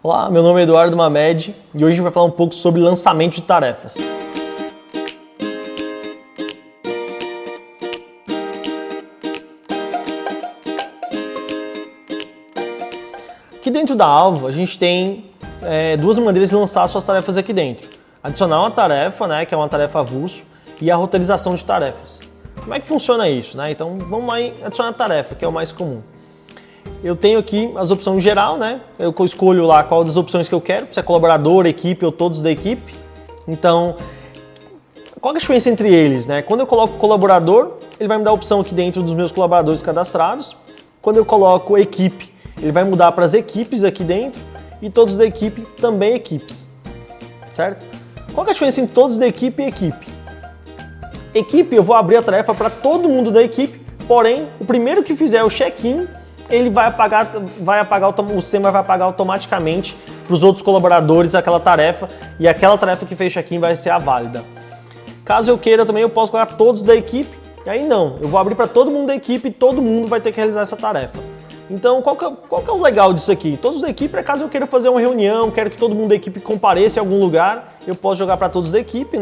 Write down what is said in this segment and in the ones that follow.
Olá, meu nome é Eduardo Mamed e hoje a gente vai falar um pouco sobre lançamento de tarefas. Aqui dentro da Alvo a gente tem duas maneiras de lançar suas tarefas aqui dentro. Adicionar uma tarefa, que é uma tarefa avulso, e a roteirização de tarefas. Como é que funciona isso? Então vamos lá em adicionar tarefa, que é o mais comum. Eu tenho aqui as opções geral, eu escolho lá qual das opções que eu quero, se é colaborador, equipe ou todos da equipe. Então, qual é a diferença entre eles? Quando eu coloco colaborador, ele vai me dar a opção aqui dentro dos meus colaboradores cadastrados. Quando eu coloco equipe, ele vai mudar para as equipes aqui dentro e todos da equipe também equipes, certo? Qual é a diferença entre todos da equipe e equipe? Equipe, eu vou abrir a tarefa para todo mundo da equipe, porém, o primeiro que fizer o check-in, ele o sistema vai apagar automaticamente para os outros colaboradores aquela tarefa e aquela tarefa que fez check-in vai ser a válida. Caso eu queira também, eu posso colocar todos da equipe, e aí não, eu vou abrir para todo mundo da equipe e todo mundo vai ter que realizar essa tarefa. Então, qual que é o legal disso aqui? Todos da equipe, caso eu queira fazer uma reunião, quero que todo mundo da equipe compareça em algum lugar, eu posso jogar para todos da equipe,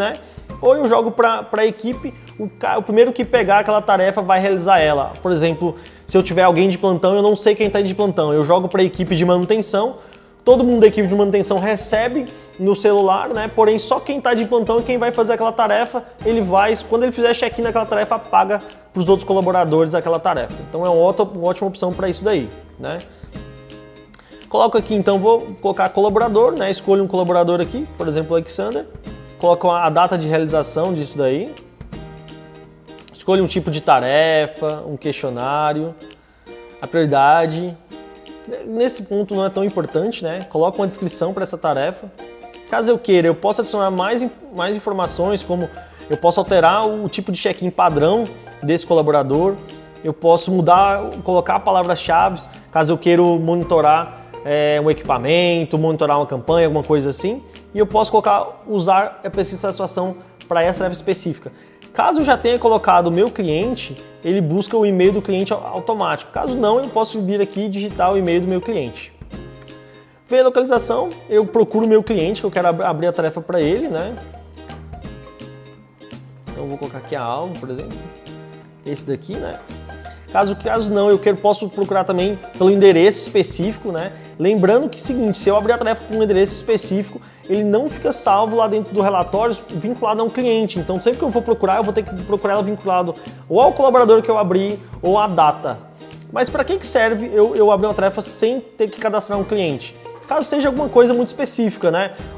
Ou eu jogo para a equipe, o primeiro que pegar aquela tarefa vai realizar ela. Por exemplo, se eu tiver alguém de plantão, eu não sei quem está de plantão, eu jogo para a equipe de manutenção, todo mundo da equipe de manutenção recebe no celular, porém só quem está de plantão e quem vai fazer aquela tarefa, quando ele fizer check-in naquela tarefa, paga para os outros colaboradores aquela tarefa. Então é uma ótima opção para isso daí. Coloco aqui, então vou colocar colaborador, escolho um colaborador aqui, por exemplo, o Alexander. Coloco a data de realização disso daí. Escolho um tipo de tarefa, um questionário, a prioridade. Nesse ponto não é tão importante, Coloco uma descrição para essa tarefa. Caso eu queira, eu posso adicionar mais informações, como eu posso alterar o tipo de check-in padrão desse colaborador. Eu posso colocar palavras-chave, caso eu queira monitorar um equipamento, monitorar uma campanha, alguma coisa assim. E eu posso usar a pesquisa de satisfação para essa tarefa específica. Caso eu já tenha colocado o meu cliente, ele busca o e-mail do cliente automático. Caso não, eu posso vir aqui e digitar o e-mail do meu cliente. Ver a localização, eu procuro o meu cliente, que eu quero abrir a tarefa para ele, Então eu vou colocar aqui a Alvo, por exemplo. Esse daqui, Caso não, eu posso procurar também pelo endereço específico, Lembrando que é o seguinte, se eu abrir a tarefa com um endereço específico, ele não fica salvo lá dentro do relatório vinculado a um cliente. Então, sempre que eu for procurar, eu vou ter que procurar ela vinculado ou ao colaborador que eu abri ou à data. Mas para que serve eu abrir uma tarefa sem ter que cadastrar um cliente? Caso seja alguma coisa muito específica,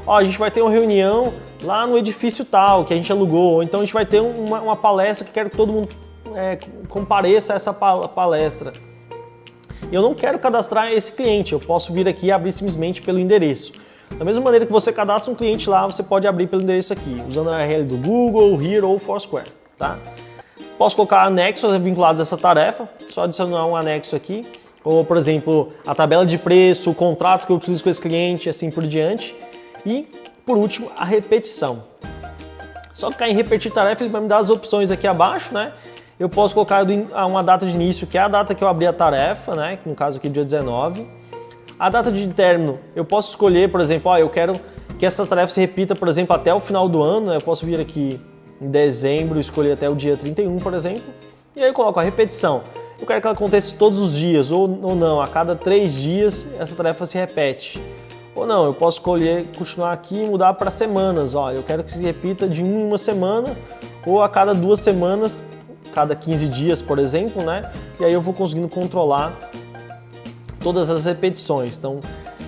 a gente vai ter uma reunião lá no edifício tal, que a gente alugou, ou então a gente vai ter uma palestra que quero que todo mundo compareça a essa palestra. Eu não quero cadastrar esse cliente, eu posso vir aqui e abrir simplesmente pelo endereço. Da mesma maneira que você cadastra um cliente lá, você pode abrir pelo endereço aqui, usando a URL do Google, Here ou Foursquare. Posso colocar anexos vinculados a essa tarefa, só adicionar um anexo aqui, ou por exemplo, a tabela de preço, o contrato que eu utilizo com esse cliente, assim por diante. E por último, a repetição. Só clicar em repetir tarefa, ele vai me dar as opções aqui abaixo, Eu posso colocar uma data de início, que é a data que eu abri a tarefa, no caso aqui dia 19. A data de término, eu posso escolher, por exemplo, eu quero que essa tarefa se repita, por exemplo, até o final do ano, Eu posso vir aqui em dezembro, escolher até o dia 31, por exemplo. E aí eu coloco a repetição. Eu quero que ela aconteça todos os dias, ou não, a cada 3 dias essa tarefa se repete. Ou não, eu posso escolher continuar aqui e mudar para semanas. Eu quero que se repita de uma semana, ou a cada 2 semanas, cada 15 dias, por exemplo, E aí eu vou conseguindo controlar todas as repetições, então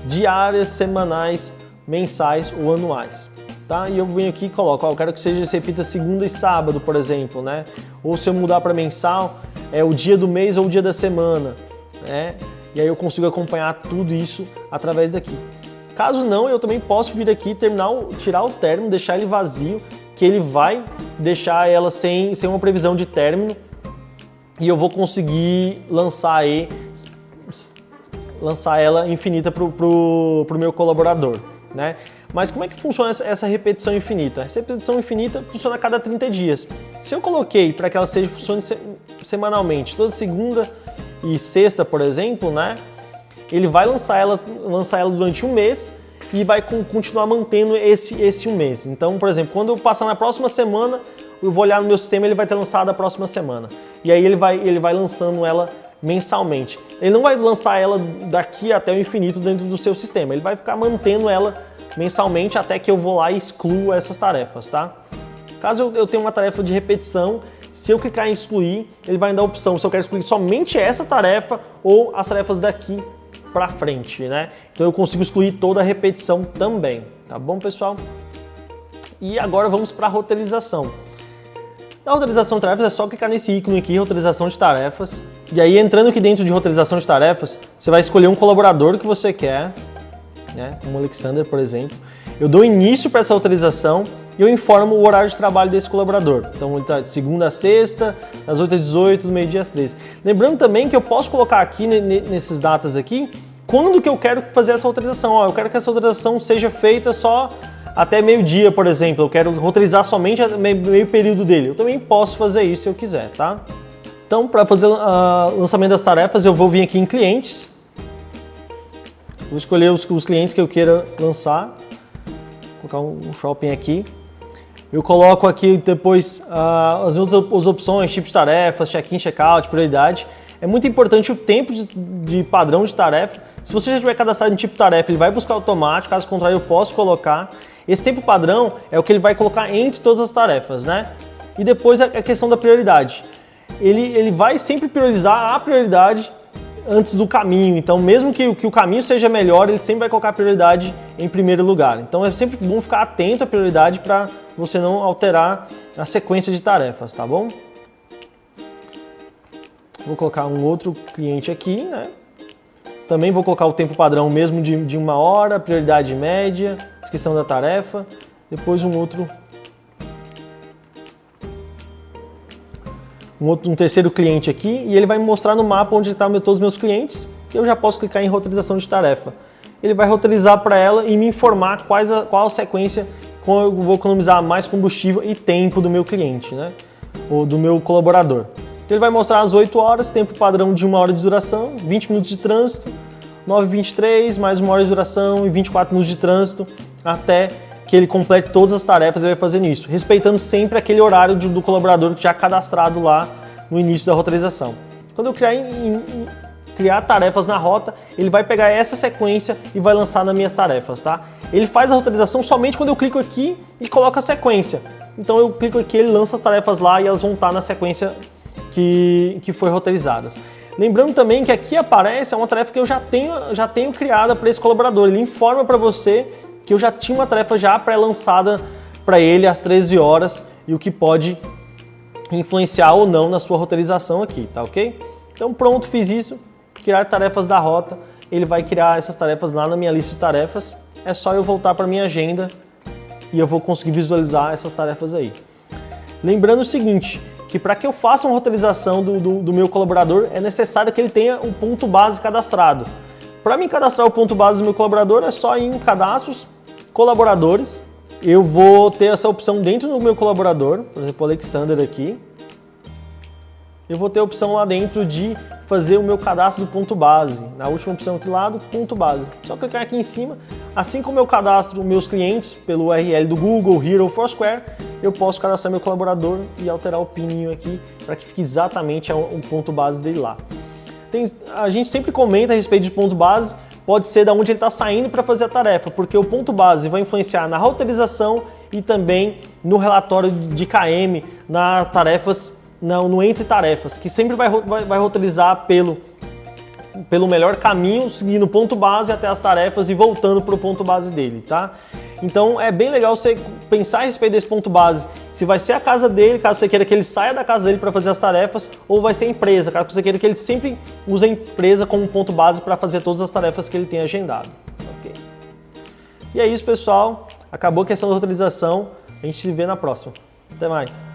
diárias, semanais, mensais ou anuais, E eu venho aqui e coloco, eu quero que se repita segunda e sábado, por exemplo, Ou se eu mudar para mensal, é o dia do mês ou o dia da semana, E aí eu consigo acompanhar tudo isso através daqui. Caso não, eu também posso vir aqui, tirar o término, deixar ele vazio, que ele vai deixar ela sem uma previsão de término e eu vou conseguir lançar ela infinita para o meu colaborador, Mas como é que funciona essa repetição infinita? Essa repetição infinita funciona a cada 30 dias. Se eu coloquei para que ela funcione semanalmente, toda segunda e sexta, por exemplo, ele vai lançar ela durante um mês e vai continuar mantendo esse um mês. Então, por exemplo, quando eu passar na próxima semana, eu vou olhar no meu sistema, ele vai ter lançado a próxima semana. E aí ele vai lançando ela mensalmente. Ele não vai lançar ela daqui até o infinito dentro do seu sistema, ele vai ficar mantendo ela mensalmente até que eu vou lá e excluo essas tarefas, tá? Caso eu tenha uma tarefa de repetição, se eu clicar em excluir, ele vai me dar a opção se eu quero excluir somente essa tarefa ou as tarefas daqui para frente, né? Então eu consigo excluir toda a repetição também, tá bom, pessoal? E agora vamos para a roteirização. Na roteirização de tarefas é só clicar nesse ícone aqui, roteirização de tarefas. E aí, entrando aqui dentro de roteirização de tarefas, você vai escolher um colaborador que você quer, né? Como o Alexander, por exemplo. Eu dou início para essa roteirização e eu informo o horário de trabalho desse colaborador. Então, ele está de segunda a sexta, das 8 às 18, do meio-dia às 13. Lembrando também que eu posso colocar aqui, nesses datas aqui, quando que eu quero fazer essa roteirização. Ó, eu quero que essa roteirização seja feita só até meio-dia, por exemplo. Eu quero roteirizar somente meio período dele. Eu também posso fazer isso se eu quiser, tá? Então, para fazer o lançamento das tarefas, eu vou vir aqui em clientes. Vou escolher os clientes que eu queira lançar. Vou colocar um shopping aqui. Eu coloco aqui depois as opções, tipos de tarefas, check-in, check-out, prioridade. É muito importante o tempo de padrão de tarefa. Se você já tiver cadastrado em tipo de tarefa, ele vai buscar automático, caso contrário eu posso colocar. Esse tempo padrão é o que ele vai colocar entre todas as tarefas, né? E depois a questão da prioridade. Ele vai sempre priorizar a prioridade antes do caminho. Então, mesmo que o caminho seja melhor, ele sempre vai colocar a prioridade em primeiro lugar. Então, é sempre bom ficar atento à prioridade para você não alterar a sequência de tarefas, tá bom? Vou colocar um outro cliente aqui, né? Também vou colocar o tempo padrão mesmo de 1 hora, prioridade média, descrição da tarefa, depois um terceiro cliente aqui e ele vai me mostrar no mapa onde estão todos os meus clientes e eu já posso clicar em roteirização de tarefa. Ele vai roteirizar para ela e me informar qual a sequência como eu vou economizar mais combustível e tempo do meu cliente, né? Ou do meu colaborador. Ele vai mostrar às 8 horas, tempo padrão de 1 hora de duração, 20 minutos de trânsito, 9h23, mais 1 hora de duração e 24 minutos de trânsito, até que ele complete todas as tarefas, ele vai fazer isso, respeitando sempre aquele horário do colaborador que já cadastrado lá no início da roteirização. Quando eu criar tarefas na rota, ele vai pegar essa sequência e vai lançar nas minhas tarefas, tá? Ele faz a roteirização somente quando eu clico aqui e coloco a sequência. Então eu clico aqui, ele lança as tarefas lá e elas vão estar na sequência que foi roteirizadas. Lembrando também que aqui aparece uma tarefa que eu já tenho criada para esse colaborador. Ele informa para você que eu já tinha uma tarefa já pré-lançada para ele às 13 horas e o que pode influenciar ou não na sua roteirização aqui, tá ok? Então pronto, fiz isso, criar tarefas da rota, ele vai criar essas tarefas lá na minha lista de tarefas, é só eu voltar para minha agenda e eu vou conseguir visualizar essas tarefas aí. Lembrando o seguinte, que para que eu faça uma roteirização do meu colaborador, é necessário que ele tenha um ponto base cadastrado. Para mim cadastrar o ponto base do meu colaborador, é só ir em cadastros, colaboradores. Eu vou ter essa opção dentro do meu colaborador, por exemplo, o Alexander aqui. Eu vou ter a opção lá dentro de fazer o meu cadastro do ponto base. Na última opção aqui lá do ponto base. Só clicar aqui em cima. Assim como eu cadastro meus clientes pelo URL do Google, Hero ou Foursquare, eu posso cadastrar meu colaborador e alterar o pininho aqui para que fique exatamente o ponto base dele lá. A gente sempre comenta a respeito de ponto base, pode ser da onde ele está saindo para fazer a tarefa, porque o ponto base vai influenciar na roteirização e também no relatório de KM, nas tarefas, no entre tarefas, que sempre vai roteirizar pelo melhor caminho, seguindo o ponto base até as tarefas e voltando para o ponto base dele, tá? Então é bem legal você pensar a respeito desse ponto base, se vai ser a casa dele, caso você queira que ele saia da casa dele para fazer as tarefas, ou vai ser a empresa, caso você queira que ele sempre use a empresa como ponto base para fazer todas as tarefas que ele tem agendado. Okay. E é isso, pessoal. Acabou a questão da roteirização. A gente se vê na próxima. Até mais.